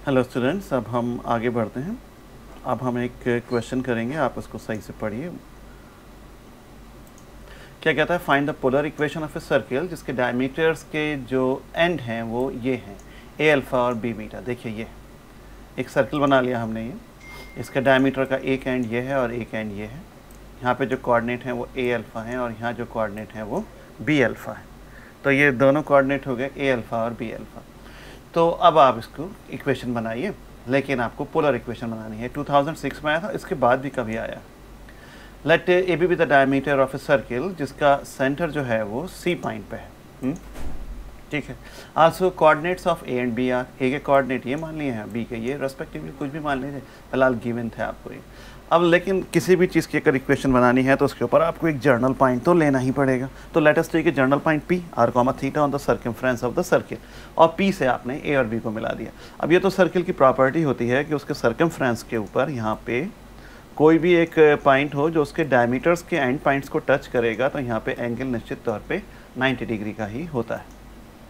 Hello students, अब हम आगे बढ़ते हैं। अब हम एक क्वेश्चन करेंगे, आप उसको सही से पढ़िए। क्या कहता है, find the polar equation of a circle जिसके डायमीटर्स के जो एंड हैं वो ये हैं, ए अल्फ़ा और बी बीटा। देखिए ये एक सर्किल बना लिया हमने, ये इसका डायमीटर का एक एंड ये है और एक एंड ये है। यहाँ पे जो कोऑर्डिनेट हैं वो ए अल्फ़ा हैं और यहाँ जो कोऑर्डिनेट हैं वो बी अल्फ़ा है। तो ये दोनों कोऑर्डिनेट हो गए ए अल्फ़ा और बी अल्फ़ा। तो अब आप इसको इक्वेशन बनाइए, लेकिन आपको पोलर इक्वेशन बनानी है। 2006 में आया था, इसके बाद भी कभी आया। Let A B with the diameter of a circle जिसका सेंटर जो है वो सी पॉइंट पे है। ठीक है। Also coordinates of A and B are, A के कोऑर्डिनेट ये मान लिए हैं, बी के ये, रेस्पेक्टिवली कुछ भी मान लीजिए, फिलहाल गिवन थे आपको ये। अब लेकिन किसी भी चीज़ की अगर इक्वेशन बनानी है तो उसके ऊपर आपको एक जर्नल पॉइंट तो लेना ही पड़ेगा। तो let us take a general point P R comma theta on the circumference of the circle, और पी से आपने ए और बी को मिला दिया। अब ये तो सर्किल की प्रॉपर्टी होती है कि उसके सर्कमफ्रेंस के ऊपर यहाँ पे कोई भी एक पॉइंट हो जो उसके डायमीटर्स के एंड पॉइंट्स को टच करेगा, तो यहाँ पे एंगल निश्चित तौर पे 90 डिग्री का ही होता है।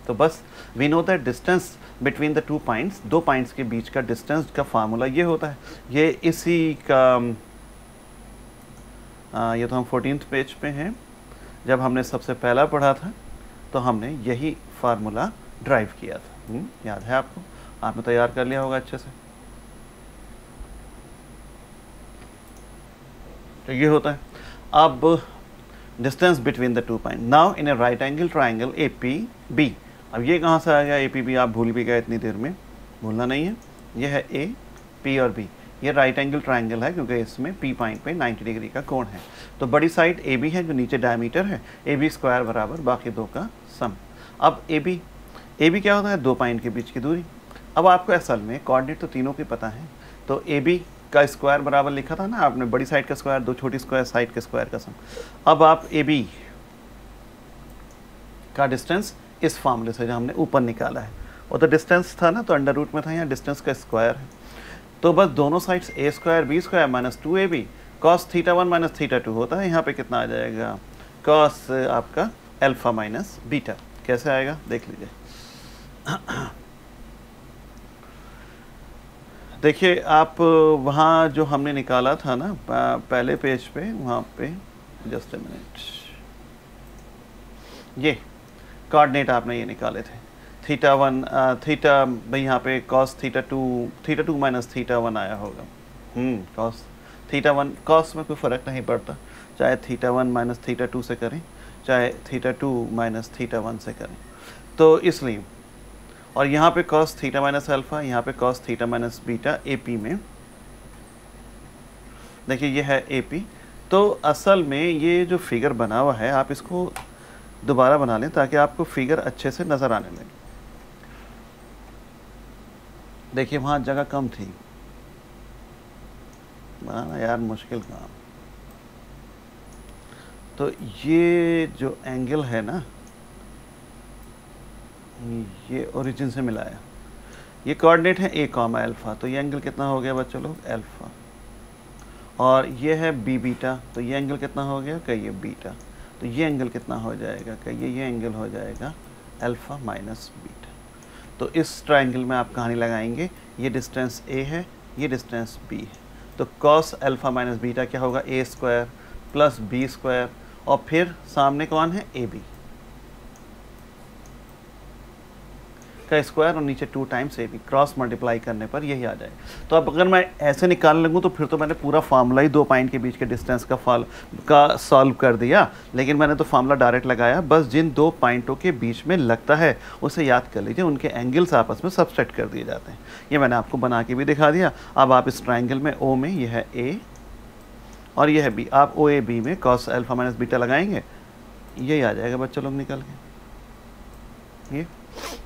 तो बस we know that distance between the two points, दो पॉइंट्स के बीच का डिस्टेंस का फार्मूला ये होता है। ये इसी का ये तो हम 14th पेज पे हैं। जब हमने सबसे पहला पढ़ा था तो हमने यही फार्मूला ड्राइव किया था। याद है आपको? आपने तैयार कर लिया होगा अच्छे से। तो ये होता है अब distance between the two point. Now in a right angle triangle A P B. अब ये कहाँ से आ गया ए पी बी? आप भूल भी गए इतनी देर में, भूलना नहीं है। ये है ए, पी और बी। ये राइट एंगल ट्राइंगल है क्योंकि इसमें पी पॉइंट पे 90 डिग्री का कोण है। तो बड़ी साइड ए बी है जो नीचे डायमीटर है, ए बी स्क्वायर बराबर बाकी दो का सम। अब ए बी क्या होता है? दो पॉइंट के बीच की दूरी। अब आपको असल में कोऑर्डिनेट तो तीनों के पता है, तो ए बी का स्क्वायर बराबर लिखा था ना आपने, बड़ी साइड का स्क्वायर दो छोटी स्क्वायर साइड के स्क्वायर का सम। अब आप ए बी का डिस्टेंस इस फार्मूले से जो हमने ऊपर निकाला है, और तो डिस्टेंस था ना, तो अंडर रूट में था, यहाँ डिस्टेंस का स्क्वायर है। तो बस दोनों sides A square B square minus 2ab cos theta 1 minus theta 2 होता है। यहाँ पे कितना आ जाएगा? कॉस आपका अल्फा माइनस बीटा। कैसे आएगा देख लीजिए। देखिए आप वहाँ जो हमने निकाला था ना पहले पेज पे, वहाँ पे जस्ट ए मिनट, ये कोऑर्डिनेट आपने ये निकाले थे। थीटा 1 थीटा भाई यहाँ पे कॉस थीटा 2 माइनस थीटा 1 आया होगा। कॉस थीटा 1, कॉस में कोई फ़र्क नहीं पड़ता, चाहे थीटा 1 माइनस थीटा 2 से करें, चाहे थीटा 2 माइनस थीटा 1 से करें, तो इसलिए। और यहाँ पे कॉस थीटा माइनस अल्फ़ा, यहाँ पे cos theta minus beta A P में। देखिए ये है ए पी। तो असल में ये जो फिगर बना हुआ है, आप इसको दोबारा बना लें ताकि आपको फिगर अच्छे से नज़र आने लगे। देखिए वहाँ जगह कम थी, बनाना यार मुश्किल काम। तो ये जो एंगल है ना, ये ओरिजिन से मिलाया, ये कोऑर्डिनेट है ए कॉमा अल्फ़ा, तो ये एंगल कितना हो गया बच्चों लोग? अल्फ़ा। और ये है बी बीटा, तो ये एंगल कितना हो गया? कहिए बीटा। तो ये एंगल कितना हो जाएगा? कहिए ये एंगल हो जाएगा अल्फ़ा माइनस बीटा। तो इस ट्रायंगल में आप कहानी लगाएंगे, ये डिस्टेंस ए है, ये डिस्टेंस बी है, तो कॉस अल्फ़ा माइनस बीटा क्या होगा? ए स्क्वायर प्लस बी स्क्वायर, और फिर सामने कौन है? ए बी का स्क्वायर, और नीचे 2 times A B, cross multiply करने पर यही आ जाए। तो अब अगर मैं ऐसे निकालने लगूँ तो फिर तो मैंने पूरा फार्मूला ही दो पॉइंट के बीच के डिस्टेंस का सॉल्व कर दिया, लेकिन मैंने तो फार्मूला डायरेक्ट लगाया। बस जिन दो पॉइंटों के बीच में लगता है उसे याद कर लीजिए, उनके एंगल्स आपस में सबसेट कर दिए जाते हैं। ये मैंने आपको बना के भी दिखा दिया। अब आप इस ट्राइंगल में ओ में यह है ए और यह है बी, आप ओ ए बी में कॉस अल्फ़ा माइनस बीटा लगाएंगे, यही आ जाएगा बच्चों लोग निकल के। ये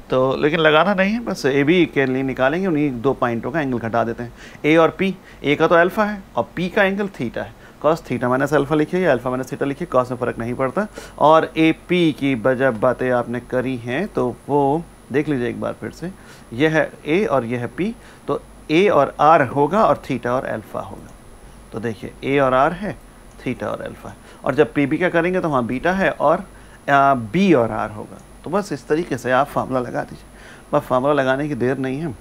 तो लेकिन लगाना नहीं है, बस ए बी के लिए निकालेंगे, उन्हीं दो पॉइंटों का एंगल घटा देते हैं। ए और पी, ए का तो अल्फ़ा है और पी का एंगल थीटा है, कॉस थीटा माइनस अल्फ़ा लिखिए या अल्फ़ा माइनस थीटा लिखिए, कॉस में फ़र्क नहीं पड़ता। और ए पी की जब बातें आपने करी हैं तो वो देख लीजिए एक बार फिर से, यह है ए और यह है पी, तो ए और आर होगा और थीटा और अल्फ़ा होगा। तो देखिए ए और आर है, थीटा और अल्फ़ा है, और जब पी बी का करेंगे तो वहाँ बीटा है और बी और आर होगा। तो बस इस तरीके से आप फार्मूला लगा दीजिए, बस फार्मूला लगाने की देर नहीं है।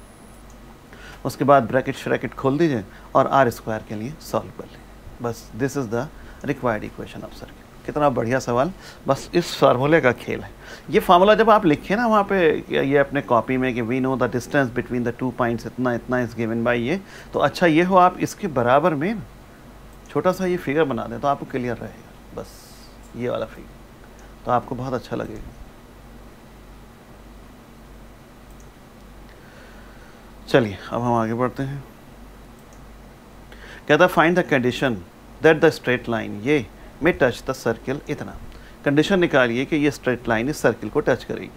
उसके बाद ब्रैकेट श्रैकेट खोल दीजिए और आर स्क्वायर के लिए सॉल्व कर लीजिए। बस this is the required equation of circle. कितना बढ़िया सवाल, बस इस फार्मूले का खेल है। ये फार्मूला जब आप लिखिए ना वहाँ पे ये अपने कॉपी में कि we know the distance between the 2 points इतना इतना इज गिवन बाय ये, तो अच्छा ये हो आप इसके बराबर में छोटा सा ये फिगर बना दें तो आपको क्लियर रहेगा। बस ये वाला फिगर तो आपको बहुत अच्छा लगेगा। चलिए अब हम आगे बढ़ते हैं। कहता find the condition that the straight line ये में टच द सर्किल इतना। कंडीशन निकालिए कि ये स्ट्रेट लाइन इस सर्किल को टच करेगी।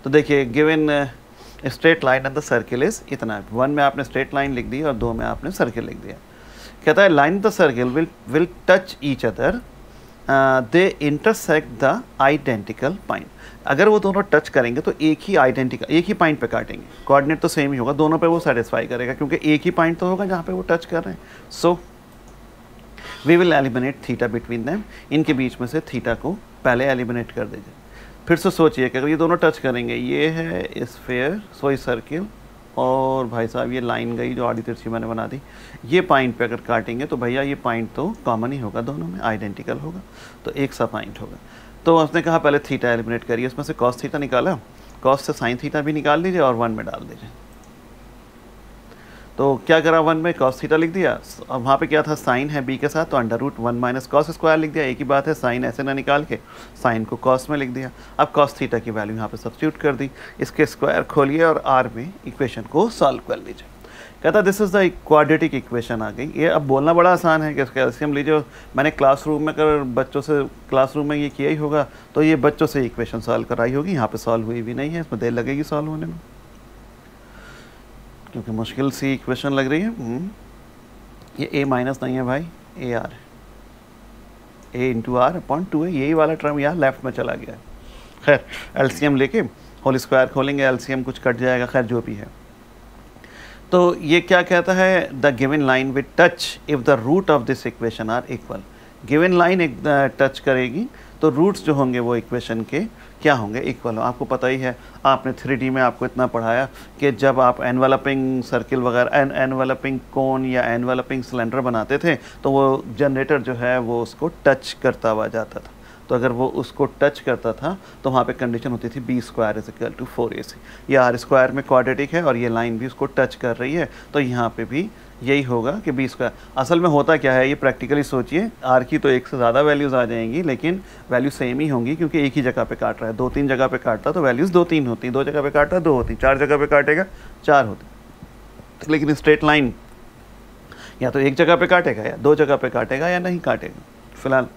तो देखिए given straight line and the circle is इतना। 1 में आपने स्ट्रेट लाइन लिख दी और 2 में आपने सर्किल लिख दिया। कहता है line the circle will touch each other they intersect the identical point. अगर वो दोनों टच करेंगे तो एक ही पॉइंट पे काटेंगे। कोऑर्डिनेट तो सेम ही होगा, दोनों पे वो सेटिस्फाई करेगा क्योंकि एक ही पॉइंट तो होगा जहाँ पे वो टच कर रहे हैं। So we will eliminate theta between them. इनके बीच में से थीटा को पहले एलिमिनेट कर दीजिए। फिर से सोचिए कि अगर ये दोनों टच करेंगे, ये है स्फीयर सोई सर्किल और भाई साहब ये लाइन गई जो आड़ी तिरछी मैंने बना दी, ये पॉइंट पे अगर काटेंगे तो भैया ये पॉइंट तो कॉमन ही होगा, दोनों में आइडेंटिकल होगा, तो एक सा पॉइंट होगा। तो उसने कहा पहले थीटा एलिमिनेट करिए, उसमें से कॉस थीटा निकाला, कॉस से साइन थीटा भी निकाल दीजिए और 1 में डाल दीजिए। तो क्या करा, 1 में कॉस थीटा लिख दिया। अब वहाँ पे क्या था, साइन है बी के साथ तो √1 माइनस कॉस स्क्वायर लिख दिया। एक ही बात है, साइन ऐसे ना निकाल के साइन को कॉस में लिख दिया। अब कॉस थीटा की वैल्यू यहाँ पे सब्स्टिट्यूट कर दी। इसके स्क्वायर खोलिए और आर में इक्वेशन को सॉल्व कर लीजिए। कहता this is the quadratic equation आ गई। ये अब बोलना बड़ा आसान है कि कैल्शियम लीजिए। मैंने क्लासरूम में कर बच्चों से क्लासरूम में ये किया ही होगा, तो ये बच्चों से इक्वेशन सॉल्व कराई होगी। यहाँ पे सॉल्व हुई भी नहीं है, इसमें देर लगेगी सॉल्व होने में क्योंकि मुश्किल सी इक्वेशन लग रही है। ये a माइनस नहीं है भाई, ए आर है, a इंटू आर अपॉन 2 है। यही वाला टर्म यहाँ लेफ्ट में चला गया है। खैर एलसीएम लेके होल स्क्वायर खोलेंगे, एलसीएम कुछ कट जाएगा, खैर जो भी है। तो ये क्या कहता है, the given line with touch if the root of this equation are equal. Given line एक टच करेगी तो रूट्स जो होंगे वो इक्वेशन के क्या होंगे, इक्वल हो। आपको पता ही है, आपने 3D में आपको इतना पढ़ाया कि जब आप एनवेलपिंग सर्किल वगैरह एनवेलपिंग कोन या एनवेलपिंग सिलेंडर बनाते थे तो वो जनरेटर जो है वो उसको टच करता हुआ जाता था। तो अगर वो उसको टच करता था तो वहाँ पे कंडीशन होती थी b² = 4ac। ये r स्क्वायर में क्वाड्रेटिक है और ये लाइन भी उसको टच कर रही है, तो यहाँ पे भी यही होगा कि b²। असल में होता क्या है, ये प्रैक्टिकली सोचिए, r की तो एक से ज़्यादा वैल्यूज़ आ जाएंगी लेकिन वैल्यू सेम ही होंगी क्योंकि एक ही जगह पे काट रहा है। 2-3 जगह पे काटता तो वैल्यूज़ 2-3 होती, 2 जगह पे काटता 2 होती, 4 जगह पे काटेगा 4 होती। लेकिन स्ट्रेट लाइन या तो एक जगह पे काटेगा या 2 जगह पे काटेगा या नहीं काटेगा। फिलहाल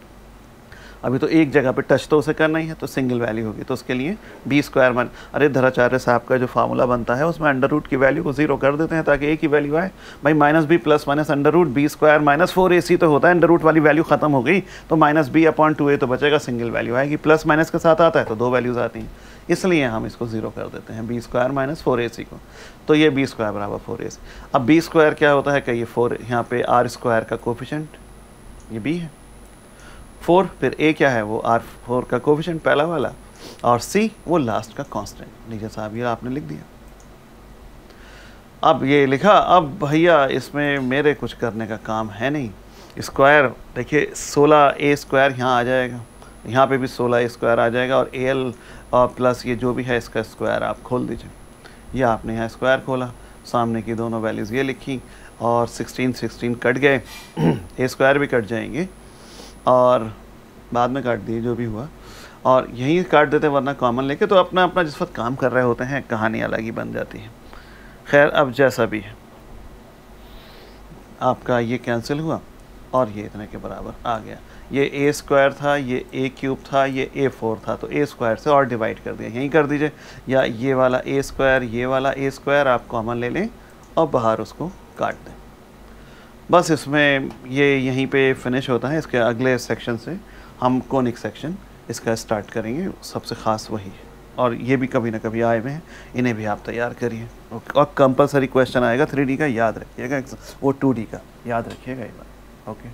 अभी तो एक जगह पे टच तो उसे करना ही है, तो सिंगल वैल्यू होगी। तो उसके लिए b² मान, अरे धराचार्य साहब का जो फार्मूला बनता है उसमें अंडर रूट की वैल्यू को 0 कर देते हैं ताकि एक ही वैल्यू आए। भाई -b plus minus √b² - 4ac तो होता है, अंडर रूट वाली वैल्यू खत्म हो गई तो -b/2a तो बचेगा, सिंगल वैल्यू आएगी। प्लस माइनस के साथ आता है तो 2 वैल्यूज़ आती हैं, इसलिए हम इसको 0 कर देते हैं b² - 4ac को। तो ये b² = 4ac। अब b² क्या होता है कि ये 4, यहाँ पे r² का कोफिशिएंट ये b है, 4 फिर a क्या है वो r4 का कोफिशिएंट पहला वाला, और c वो लास्ट का कांस्टेंट। लीजिए साहब ये आपने लिख दिया। अब ये लिखा, अब भैया इसमें मेरे कुछ करने का काम है नहीं। स्क्वायर देखिए 16a² यहाँ आ जाएगा, यहाँ पे भी 16a² आ जाएगा और al और प्लस ये जो भी है इसका स्क्वायर आप खोल दीजिए। ये आपने यहाँ स्क्वायर खोला, सामने की दोनों वैल्यूज़ ये लिखी और 16 कट गए, a² भी कट जाएंगे और बाद में काट दिए जो भी हुआ, और यहीं काट देते वरना कॉमन लेके तो अपना अपना जिस वक्त काम कर रहे होते हैं कहानी अलग ही बन जाती है। खैर अब जैसा भी है, आपका ये कैंसिल हुआ और ये इतने के बराबर आ गया। ये a² था, ये a³ था, ये a4 था, तो a² से और डिवाइड कर दिया, यहीं कर दीजिए। या ये वाला a², ये वाला a² आप कॉमन ले लें और बाहर उसको काट दें। बस इसमें ये यहीं पे फिनिश होता है। इसके अगले सेक्शन से हम कोनिक सेक्शन इसका स्टार्ट करेंगे, सबसे ख़ास वही है और ये भी कभी ना कभी आए हुए हैं, इन्हें भी आप तैयार करिए। और कंपलसरी क्वेश्चन आएगा 3D का, याद रखिएगा, वो 2D का याद रखिएगा ये बात। ओके।